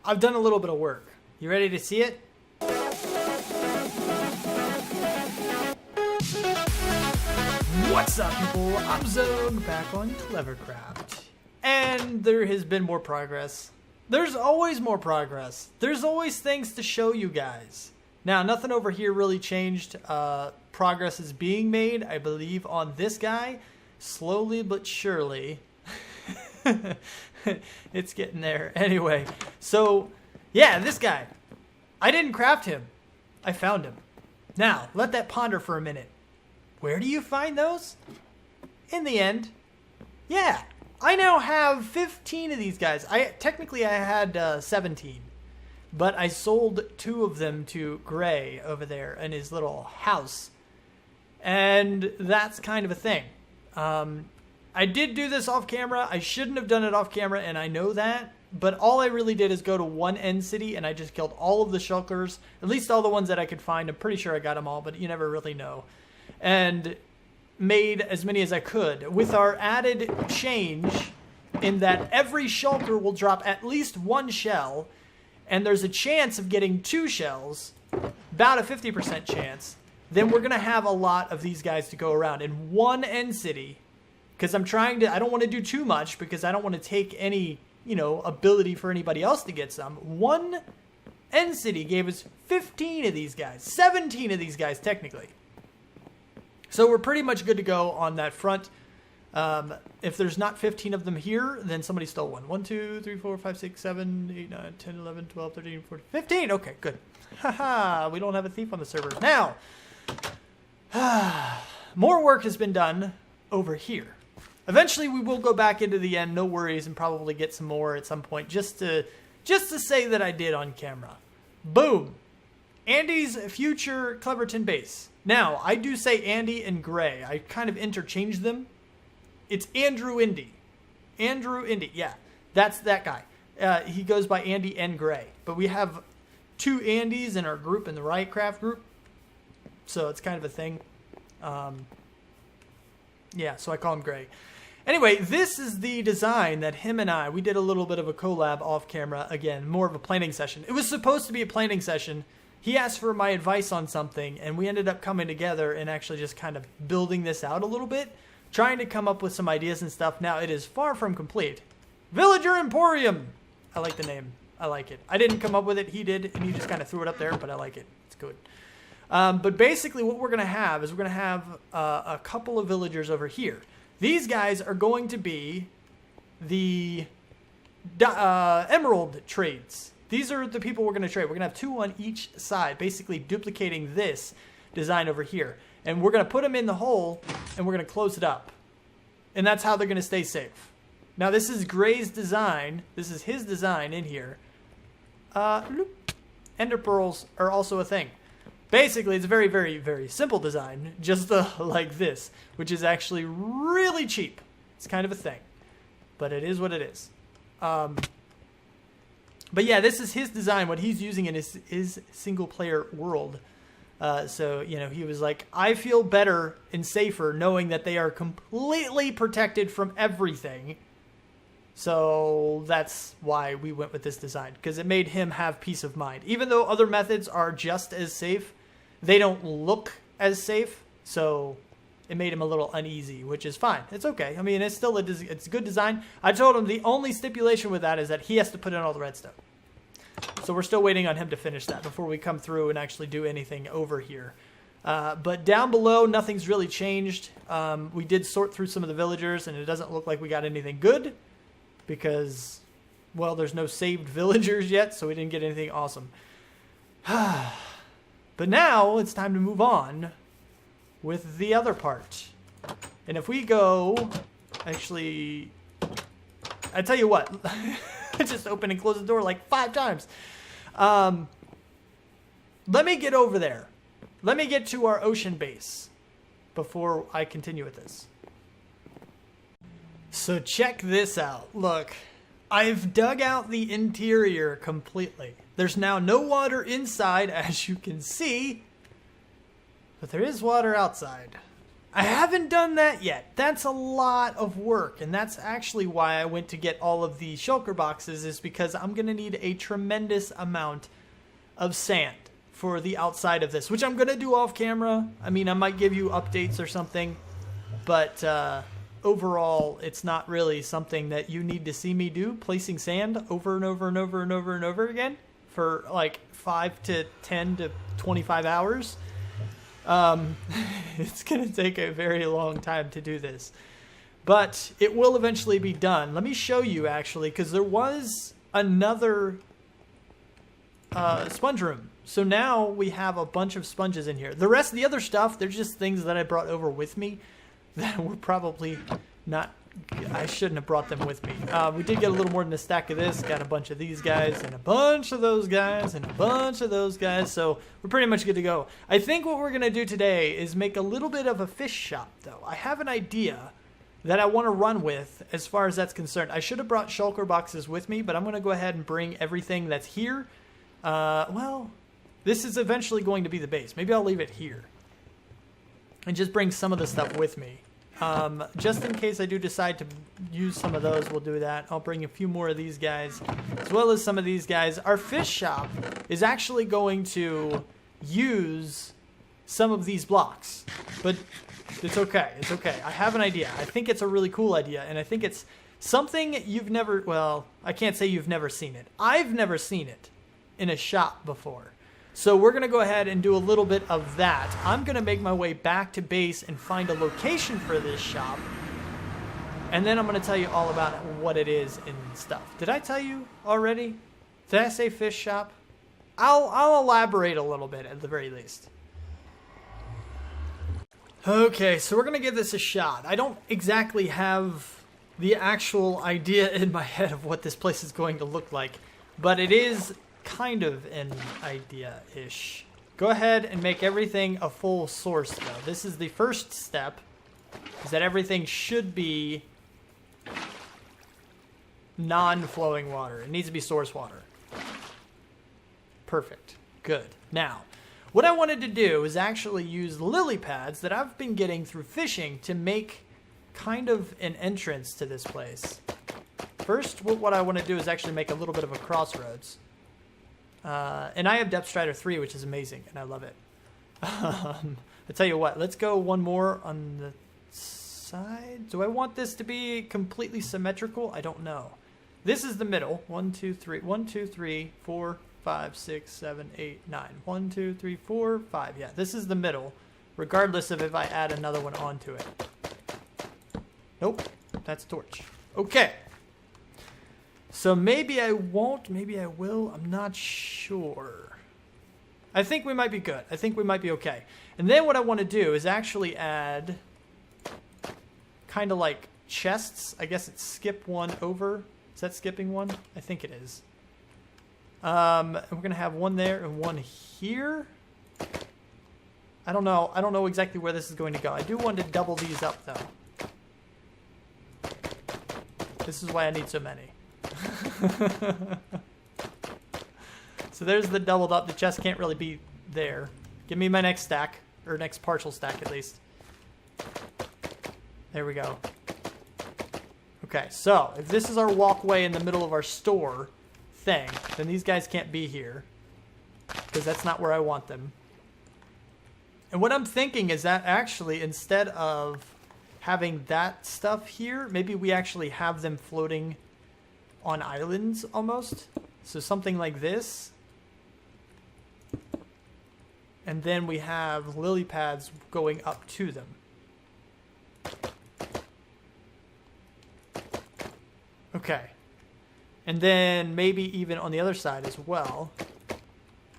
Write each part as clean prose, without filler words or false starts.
I've done a little bit of work. You ready to see it? What's up, people? I'm Xogue, back on Clevercraft. And there has been more progress. There's always more progress. There's always things to show you guys. Now, nothing over here really changed. Progress is being made, I believe, on this guy. Slowly but surely. It's getting there. Anyway, so, yeah, this guy. I didn't craft him. I found him. Now, let that ponder for a minute. Where do you find those? In the end, yeah, I now have 15 of these guys. Technically, I had 17. But I sold 2 of them to Gray over there in his little house. And that's kind of a thing. I did do this off camera. I shouldn't have done it off camera, and I know that. But all I really did is go to one end city, and I just killed all of the shulkers. At least all the ones that I could find. I'm pretty sure I got them all, but you never really know. And made as many as I could. With our added change in that every shulker will drop at least 1 shell, and there's a chance of getting 2 shells, about a 50% chance, then we're going to have a lot of these guys to go around in one end city. Because I don't want to do too much, because I don't want to take any, ability for anybody else to get some. One end city gave us 15 of these guys, 17 of these guys technically. So we're pretty much good to go on that front. If there's not 15 of them here, then somebody stole one. 1, 2, 3, 4, 5, 6, 7, 8, 9, 10, 11, 12, 13, 14, 15. Okay, good. Haha, we don't have a thief on the server. Now, more work has been done over here. Eventually, we will go back into the end, no worries, and probably get some more at some point, just to say that I did on camera. Boom. Andy's future Cleverton base. Now, I do say Andy and Gray. I kind of interchange them. It's Andrew Indy. Andrew Indy, yeah. That's that guy. He goes by Andy and Gray. But we have 2 Andys in our group, in the Riotcraft group. So it's kind of a thing. Yeah, so I call him Gray. Anyway, this is the design that him and we did a little bit of a collab off camera. Again, more of a planning session. It was supposed to be a planning session. He asked for my advice on something, and we ended up coming together and actually just kind of building this out a little bit, trying to come up with some ideas and stuff. Now, it is far from complete. Villager Emporium! I like the name. I like it. I didn't come up with it. He did, and he just kind of threw it up there, but I like it. It's good. But basically, what we're going to have is we're going to have a couple of villagers over here. These guys are going to be the emerald trades. These are the people we're going to trade. We're going to have 2 on each side, basically duplicating this design over here. And we're going to put them in the hole, and we're going to close it up. And that's how they're going to stay safe. Now, this is Gray's design. This is his design in here. Ender pearls are also a thing. Basically, it's a very, very, very simple design, just like this, which is actually really cheap. It's kind of a thing. But it is what it is. But yeah, this is his design, what he's using in his single-player world. So, he was like, I feel better and safer knowing that they are completely protected from everything. So that's why we went with this design, because it made him have peace of mind. Even though other methods are just as safe, they don't look as safe. So it made him a little uneasy, which is fine. It's okay. I mean, it's still it's a good design. I told him the only stipulation with that is that he has to put in all the redstone. So we're still waiting on him to finish that before we come through and actually do anything over here. But down below, nothing's really changed. We did sort through some of the villagers, and it doesn't look like we got anything good because, well, there's no saved villagers yet, so we didn't get anything awesome. But now it's time to move on with the other part. And if we go, actually, I tell you what, I just open and close the door like 5 times. Let me get over there. Let me get to our ocean base before I continue with this. So check this out. Look, I've dug out the interior completely. There's now no water inside, as you can see, but there is water outside. I haven't done that yet. That's a lot of work, and that's actually why I went to get all of the shulker boxes, is because I'm going to need a tremendous amount of sand for the outside of this, which I'm going to do off camera. I mean, I might give you updates or something, but overall, it's not really something that you need to see me do, placing sand over and over and over and over and over again for like 5 to 10 to 25 hours. It's going to take a very long time to do this, but it will eventually be done. Let me show you, actually, because there was another sponge room. So now we have a bunch of sponges in here. The rest of the other stuff, they're just things that I brought over with me that were probably not, I shouldn't have brought them with me. We did get a little more than a stack of this. Got a bunch of these guys and a bunch of those guys and a bunch of those guys. So we're pretty much good to go. I think what we're going to do today is make a little bit of a fish shop, though. I have an idea that I want to run with as far as that's concerned. I should have brought shulker boxes with me, but I'm going to go ahead and bring everything that's here. Well, this is eventually going to be the base. Maybe I'll leave it here and just bring some of the stuff with me. Just in case I do decide to use some of those, we'll do that. I'll bring a few more of these guys, as well as some of these guys. Our fish shop is actually going to use some of these blocks, but it's okay. It's okay. I have an idea. I think it's a really cool idea, and I think it's something you've never, well, I can't say you've never seen it. I've never seen it in a shop before. So we're going to go ahead and do a little bit of that. I'm going to make my way back to base and find a location for this shop. And then I'm going to tell you all about what it is and stuff. Did I tell you already? Did I say fish shop? I'll elaborate a little bit at the very least. Okay, so we're going to give this a shot. I don't exactly have the actual idea in my head of what this place is going to look like, but it is kind of an idea-ish. Go ahead and make everything a full source, though. This is the first step, is that everything should be non-flowing water. It needs to be source water. Perfect. Good. Now, what I wanted to do is actually use lily pads that I've been getting through fishing to make kind of an entrance to this place. First, what I want to do is actually make a little bit of a crossroads. And I have Depth Strider 3, which is amazing, and I love it. I tell you what, let's go one more on the side. Do I want this to be completely symmetrical? I don't know. This is the middle. 1, 2, 3. 1, 2, 3, 4, 5, 6, 7, 8, 9. 1, 2, 3, 4, 5. Yeah, this is the middle, regardless of if I add another one onto it. Nope, that's torch. Okay. So maybe I won't, maybe I will, I'm not sure. I think we might be good. I think we might be okay. And then what I want to do is actually add kind of like chests. I guess it's skip one over. Is that skipping one? I think it is. And we're going to have one there and one here. I don't know. I don't know exactly where this is going to go. I do want to double these up, though. This is why I need so many. So there's the doubled up. The chest can't really be there. Give me my next stack, or next partial stack at least. There we go. Okay, so if this is our walkway in the middle of our store thing, then these guys can't be here because that's not where I want them. And what I'm thinking is that actually instead of having that stuff here, maybe we actually have them floating on islands almost. So something like this. And then we have lily pads going up to them. Okay. And then maybe even on the other side as well,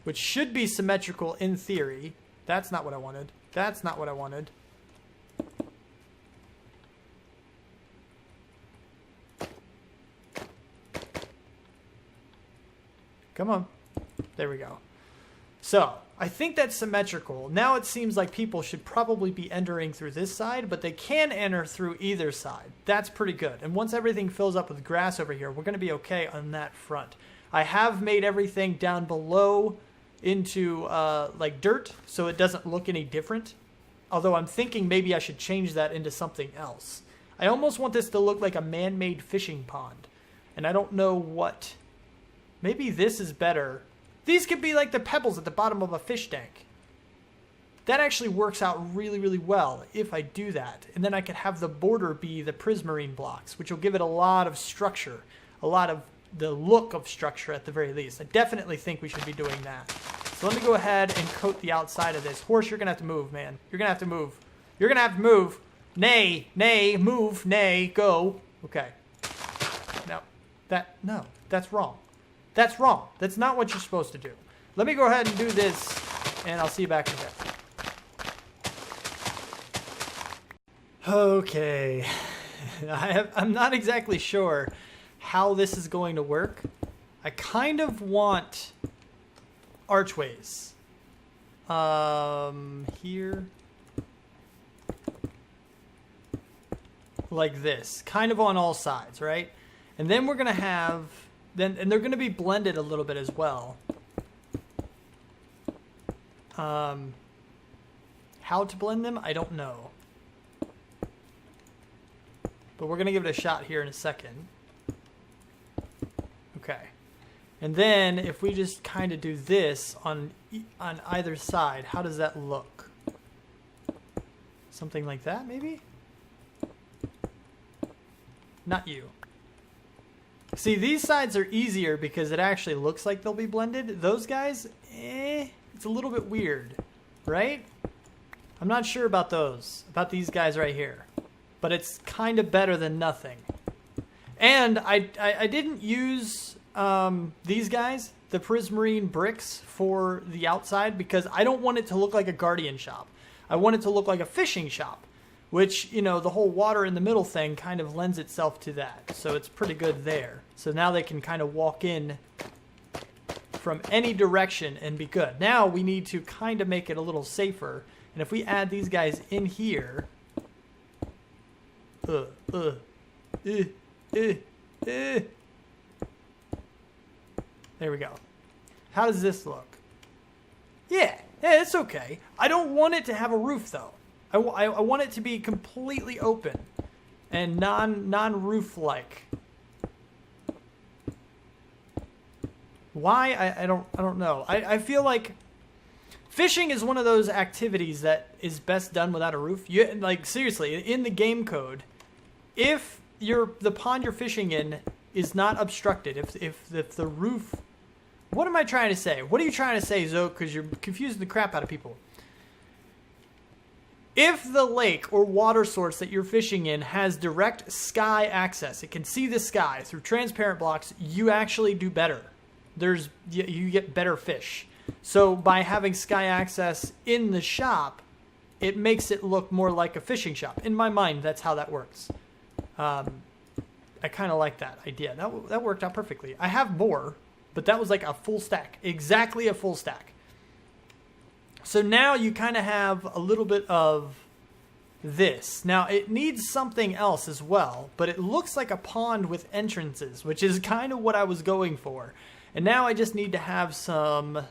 which should be symmetrical in theory. That's not what I wanted. That's not what I wanted. Come on. There we go. So, I think that's symmetrical. Now it seems like people should probably be entering through this side, but they can enter through either side. That's pretty good. And once everything fills up with grass over here, we're going to be okay on that front. I have made everything down below into like dirt, so it doesn't look any different. Although I'm thinking maybe I should change that into something else. I almost want this to look like a man-made fishing pond. And I don't know what... Maybe this is better. These could be like the pebbles at the bottom of a fish tank. That actually works out really, really well if I do that. And then I could have the border be the prismarine blocks, which will give it a lot of structure. A lot of the look of structure at the very least. I definitely think we should be doing that. So let me go ahead and coat the outside of this. Horse, you're going to have to move, man. You're going to have to move. You're going to have to move. Nay, nay, move, nay, go. Okay. No, that's wrong. That's wrong. That's not what you're supposed to do. Let me go ahead and do this, and I'll see you back in a bit. Okay. I'm not exactly sure how this is going to work. I kind of want archways. Here. Like this. Kind of on all sides, right? And then we're going to have... and they're going to be blended a little bit as well. How to blend them? I don't know. But we're going to give it a shot here in a second. Okay. And then if we just kind of do this on either side, how does that look? Something like that, maybe? Not you. See, these sides are easier because it actually looks like they'll be blended. Those guys, it's a little bit weird, right? I'm not sure about these guys right here. But it's kind of better than nothing. And I didn't use these guys, the prismarine bricks, for the outside because I don't want it to look like a guardian shop. I want it to look like a fishing shop, which, you know, the whole water in the middle thing kind of lends itself to that. So it's pretty good there. So now they can kind of walk in from any direction and be good. Now we need to kind of make it a little safer. And if we add these guys in here... There we go. How does this look? Yeah, it's okay. I don't want it to have a roof, though. I want it to be completely open and non-roof-like. Why? I don't know. I feel like fishing is one of those activities that is best done without a roof. Like, seriously, in the game code, if the pond you're fishing in is not obstructed, if the roof... What am I trying to say? What are you trying to say, Zoe? Because you're confusing the crap out of people. If the lake or water source that you're fishing in has direct sky access, it can see the sky through transparent blocks, you actually do better. You get better fish. So by having sky access in the shop, it makes it look more like a fishing shop. In my mind, that's how that works. I kind of like that idea. That worked out perfectly. I have more, but that was like a full stack. Exactly a full stack. So now you kind of have a little bit of this. Now it needs something else as well, but it looks like a pond with entrances, which is kind of what I was going for. And now I just need to have some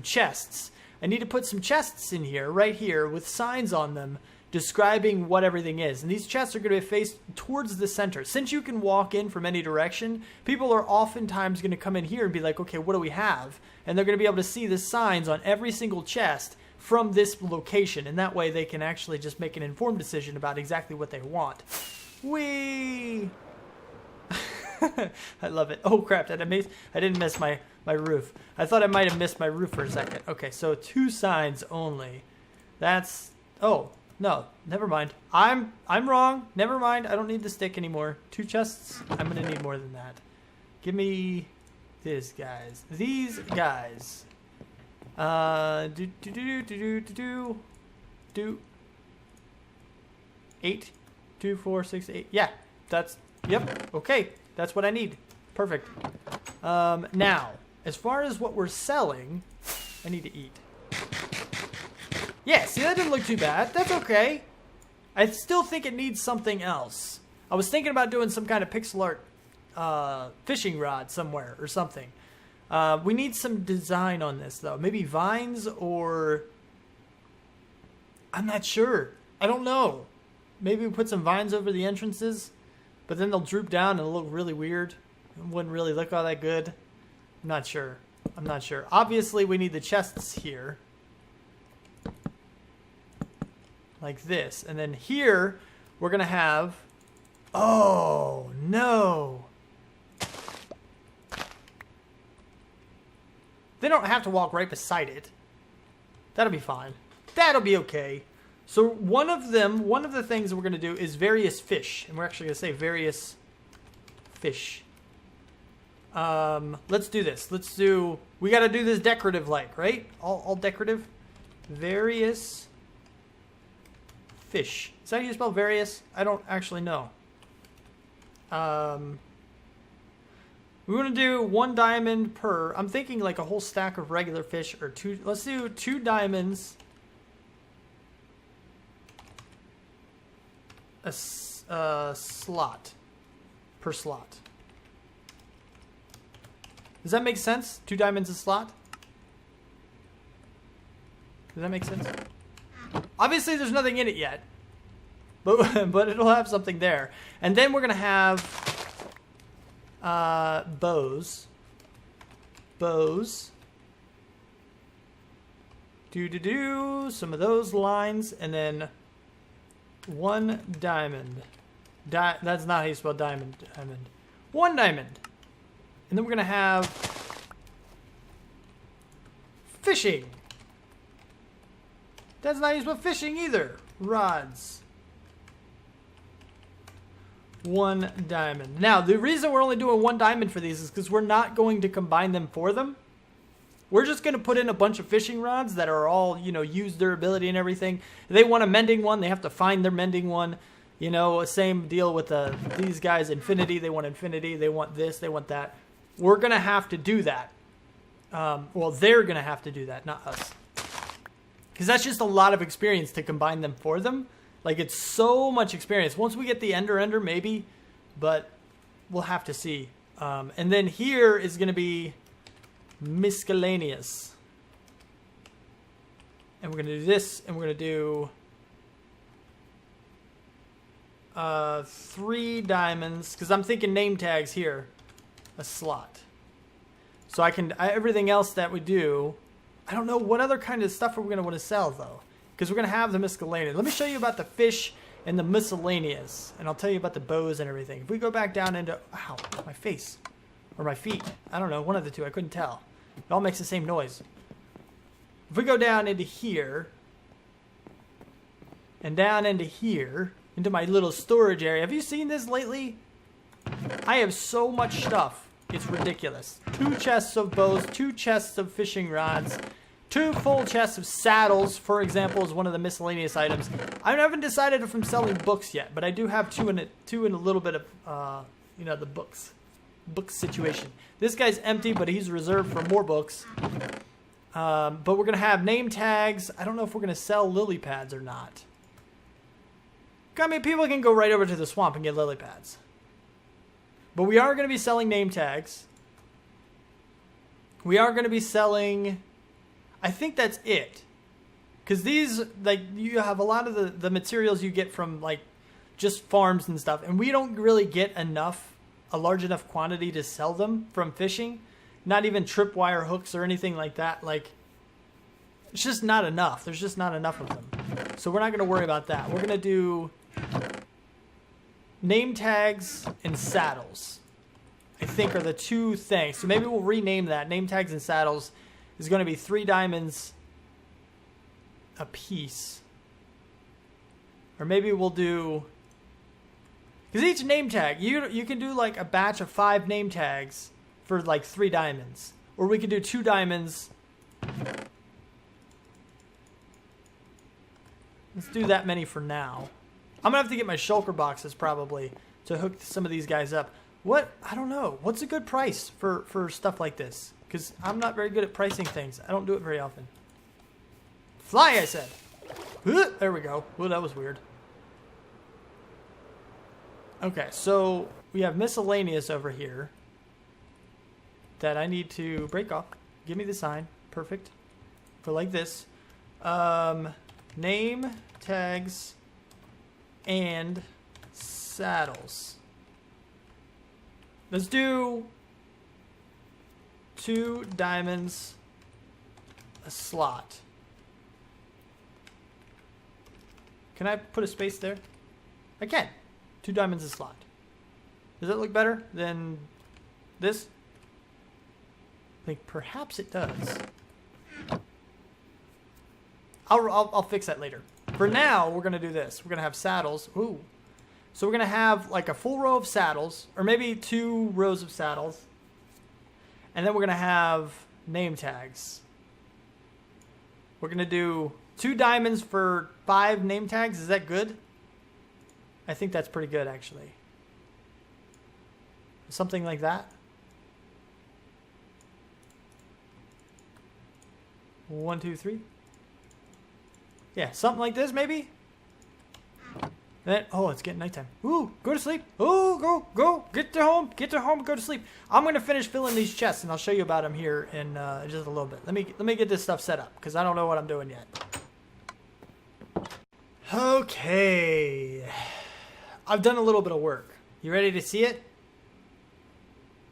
chests. I need to put some chests in here, right here, with signs on them describing what everything is. And these chests are going to be faced towards the center. Since you can walk in from any direction, people are oftentimes going to come in here and be like, okay, what do we have? And they're going to be able to see the signs on every single chest from this location. And that way they can actually just make an informed decision about exactly what they want. Whee! I love it. Oh, crap. I didn't miss my roof. I thought I might have missed my roof for a second. Okay, so 2 signs only. That's... Oh, no. Never mind. I'm wrong. Never mind. I don't need the stick anymore. 2 chests? I'm going to need more than that. Give me these guys. These guys. Do. 8. 2, 4, 6, 8. Yeah, that's... Yep. Okay. That's what I need. Perfect. Now, as far as what we're selling, I need to eat. Yeah, see, that didn't look too bad. That's okay. I still think it needs something else. I was thinking about doing some kind of pixel art fishing rod somewhere or something. We need some design on this, though. Maybe vines or I'm not sure. I don't know. Maybe we put some vines over the entrances, but then they'll droop down and it'll look really weird. It wouldn't really look all that good. I'm not sure. I'm not sure. Obviously, we need the chests here. Like this. And then here, we're going to have... Oh, no. They don't have to walk right beside it. That'll be fine. That'll be okay. So one of the things we're going to do is various fish. And we're actually going to say various fish. Let's do this. We got to do this decorative like, right? All decorative. Various fish. Is that how you spell various? I don't actually know. We want to do 1 diamond per. I'm thinking like a whole stack of regular fish or 2. Let's do 2 diamonds. A slot. Per slot. Does that make sense? 2 diamonds a slot? Does that make sense? Obviously, there's nothing in it yet. But it'll have something there. And then we're going to have bows. Some of those lines. And then 1 diamond. That's not how you spell diamond. 1 diamond. And then we're going to have fishing. That's not how you spell fishing either. Rods. 1 diamond. Now, the reason we're only doing 1 diamond for these is because we're not going to combine them for them. We're just going to put in a bunch of fishing rods that are all, use durability and everything. If they want a mending one, they have to find their mending one. Same deal with these guys, infinity. They want infinity. They want this. They want that. We're going to have to do that. Well, they're going to have to do that, not us. Because that's just a lot of experience to combine them for them. Like, it's so much experience. Once we get the Ender, maybe. But we'll have to see. And then here is going to be miscellaneous. And we're going to do this. And we're going to do 3 diamonds. Because I'm thinking name tags here. A slot. So everything else that we do... I don't know what other kind of stuff we're going to want to sell, though. Because we're going to have the miscellaneous. Let me show you about the fish and the miscellaneous. And I'll tell you about the bows and everything. If we go back down into... Ow, my face. Or my feet. I don't know. One of the two. I couldn't tell. It all makes the same noise. If we go down into here... And down into here... Into my little storage area. Have you seen this lately? I have so much stuff. It's ridiculous. 2 chests of bows. 2 chests of fishing rods. 2 full chests of saddles, for example, is one of the miscellaneous items. I haven't decided if I'm selling books yet, but I do have 2 in a little bit of, the book situation. This guy's empty, but he's reserved for more books. But we're going to have name tags. I don't know if we're going to sell lily pads or not. I mean, people can go right over to the swamp and get lily pads. But we are going to be selling name tags. We are going to be selling... I think that's it. Because these, you have a lot of the materials you get from, just farms and stuff. And we don't really get a large enough quantity to sell them from fishing. Not even tripwire hooks or anything like that. It's just not enough. There's just not enough of them. So we're not going to worry about that. We're going to do name tags and saddles. I think are the 2 things. So maybe we'll rename that. Name tags and saddles is going to be 3 diamonds a piece. Or maybe we'll do... Because each name tag, you can do a batch of 5 name tags for 3 diamonds. Or we could do 2 diamonds. Let's do that many for now. I'm going to have to get my shulker boxes probably to hook some of these guys up. I don't know. What's a good price for stuff like this? Because I'm not very good at pricing things. I don't do it very often. Fly, I said. There we go. Well, that was weird. Okay, so we have miscellaneous over here that I need to break off. Give me the sign. Perfect. For like this. name tags and saddles. Let's do 2 diamonds a slot. Can I put a space there? I can. 2 diamonds a slot. Does that look better than this? I think perhaps it does. I'll fix that later. For now, we're going to do this. We're going to have saddles. Ooh. So we're going to have like a full row of saddles, or maybe 2 rows of saddles. And then we're going to have name tags. We're going to do 2 diamonds for 5 name tags. Is that good? I think that's pretty good, actually. Something like that. 1, 2, 3. Yeah, something like this, maybe. Then, oh, it's getting nighttime. Ooh, go to sleep. Ooh, go, get to home, go to sleep. I'm gonna finish filling these chests, and I'll show you about them here in just a little bit. Let me get this stuff set up because I don't know what I'm doing yet. Okay, I've done a little bit of work. You ready to see it?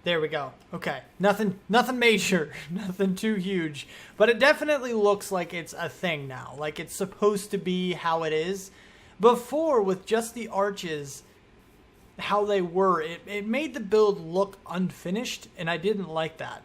There we go. Okay, nothing major, nothing too huge, but it definitely looks like it's a thing now. Like it's supposed to be how it is. Before, with just the arches, how they were, it made the build look unfinished, and I didn't like that.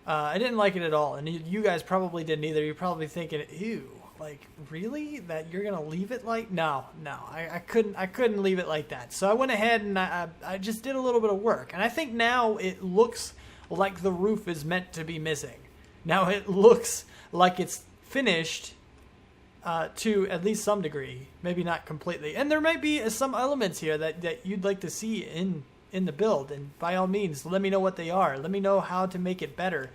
I didn't like it at all, and you guys probably didn't either. You're probably thinking, ew, like, really? That you're going to leave it like? No, I couldn't leave it like that. So I went ahead and I just did a little bit of work, and I think now it looks like the roof is meant to be missing. Now it looks like it's finished to at least some degree, maybe not completely. And there might be some elements here that you'd like to see in the build, and by all means, let me know what they are. Let me know how to make it better.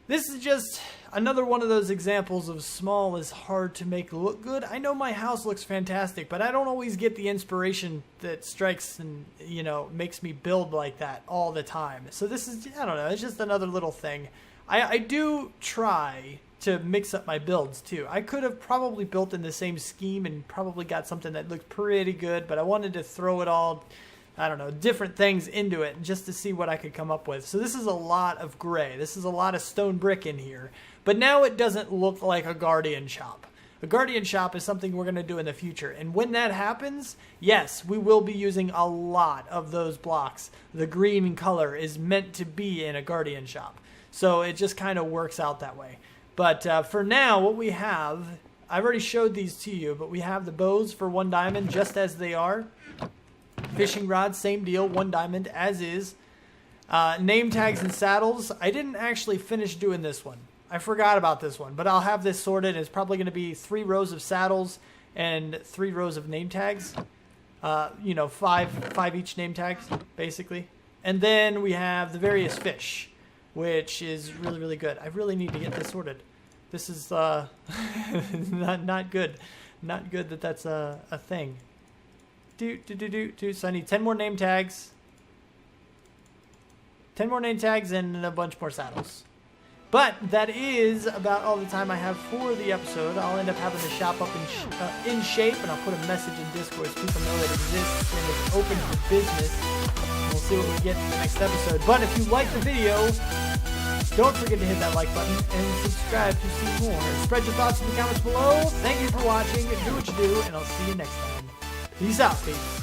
This is just another one of those examples of small is hard to make look good. I know my house looks fantastic, but I don't always get the inspiration that strikes and, you know, makes me build like that all the time. So this is, I don't know, it's just another little thing. I do try to mix up my builds too. I could have probably built in the same scheme and probably got something that looked pretty good, but I wanted to throw it all, I don't know, different things into it just to see what I could come up with. So this is a lot of gray. This is a lot of stone brick in here. But now it doesn't look like a guardian shop. A guardian shop is something we're going to do in the future. And when that happens, yes, we will be using a lot of those blocks. The green color is meant to be in a guardian shop. So it just kind of works out that way. But for now, what we have, I've already showed these to you, but we have the bows for 1 diamond just as they are. Fishing rods, same deal, 1 diamond as is. Name tags and saddles. I didn't actually finish doing this one. I forgot about this one, but I'll have this sorted. It's probably going to be 3 rows of saddles and 3 rows of name tags. You know, 5 each name tags, basically. And then we have the various fish, which is really, really good. I really need to get this sorted. This is not good. Not good that that's a thing. So I need 10 more name tags. 10 more name tags and a bunch more saddles. But that is about all the time I have for the episode. I'll end up having the shop up in shape, and I'll put a message in Discord so people know it exists and it's open for business. We'll see what we get in the next episode. But if you like the video, don't forget to hit that like button and subscribe to see more. Spread your thoughts in the comments below. Thank you for watching. Do what you do, and I'll see you next time. Peace out, peeps.